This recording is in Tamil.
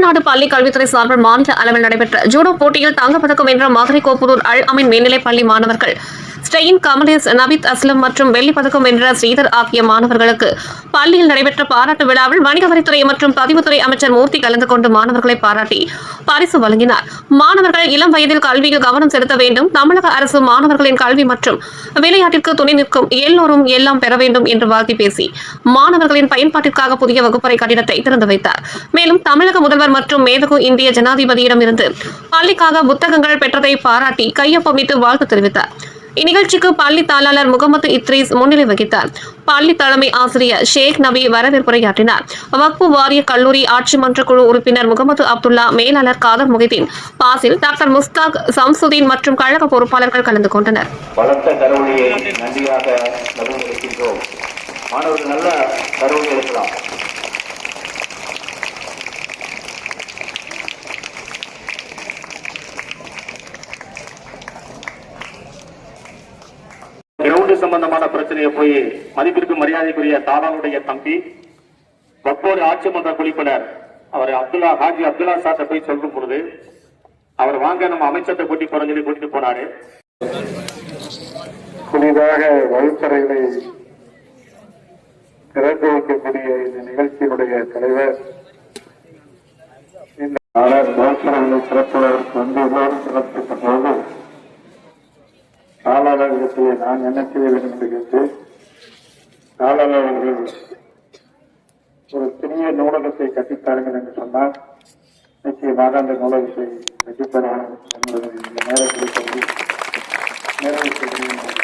தமிழ்நாடு பள்ளி கல்வித்துறை சார்பில் மாநில அளவில் நடைபெற்ற ஜூடோ போட்டியில் தங்கப்பதக்கம் வென்ற மதுரை கோப்புதூர் அல் அமீன் மேல்நிலைப் பள்ளி மாணவர்கள் ஸ்டெயின் கமலேஷ் நபித் அஸ்லம் மற்றும் வெள்ளிப் பதக்கம் வென்ற ஸ்ரீதர் ஆகிய மாணவர்களுக்கு பள்ளியில் நடைபெற்ற பாராட்டு விழாவில் வணிக வரித்துறை மற்றும் பதிவுத்துறை அமைச்சர் மூர்த்தி கலந்து கொண்டு மாணவர்களை பாராட்டி பரிசு வழங்கினார். மாணவர்கள் இளம் வயதில் கல்வியில் கவனம் செலுத்த வேண்டும். தமிழக அரசு மாணவர்களின் கல்வி மற்றும் விளையாட்டிற்கு துணை நிற்கும். எல்லோரும் எல்லாம் பெற வேண்டும் என்று வாழ்த்தி பேசி மாணவர்களின் பயன்பாட்டிற்காக புதிய வகுப்பறை கட்டிடத்தை திறந்து வைத்தார். மேலும் தமிழக முதல்வர் மற்றும் மேதகு இந்திய ஜனாதிபதியிடமிருந்து பள்ளிக்காக புத்தகங்கள் பெற்றதை பாராட்டி கையொப்பமிட்டு வாழ்த்து தெரிவித்தார். இந்நிகழ்ச்சிக்கு பள்ளி தாளாளர் முகமது இத்ரீஸ் முன்னிலை வகித்தார். பள்ளி தலைமை ஆசிரியர் ஷேக் நபி வரவேற்புரையாற்றினார். வக்பு வாரிய கல்லூரி ஆட்சி மன்ற குழு உறுப்பினர் முகமது அப்துல்லா, மேலாளர் காதர் முகைதீன், பாசில், டாக்டர் முஸ்தாக், சம்சுதீன் மற்றும் கழக பொறுப்பாளர்கள் கலந்து கொண்டனர். கிரவுண்டு சம்பந்தமான பிரச்சனையை போய் மதிப்பிற்கு மரியாதைக்குரிய தாராளுடைய தம்பி வக்போர்டு ஆட்சி மன்ற குழுப்பினர் அவர் ஹாஜி அப்துல்லா சார்ட்ட போய் சொல்லும் பொழுது அவர் வாங்க நம்ம அமைச்சர்கிட்ட கூட்டி போறோம் சொல்லி கூட்டிட்டு போனாரு. புதிதாக வகுப்பறைகளை திறந்து வைக்கக்கூடிய இந்த நிகழ்ச்சியினுடைய தலைவர் சிறப்புகள் சிறப்பித்த போது தாளாளர்களிடத்தில் நான் என்ன செய்ய வேண்டும் என்று கேட்டு தாளாளர்கள் ஒரு சிறிய நூலகத்தை கட்டித்தாருங்கள் என்று சொன்னால் நிச்சயமாக அந்த நூலகத்தை கட்டித்தருவோம் என்பதை இந்த நேரத்தில் சொல்லி நிறைவு செய்கிறேன்.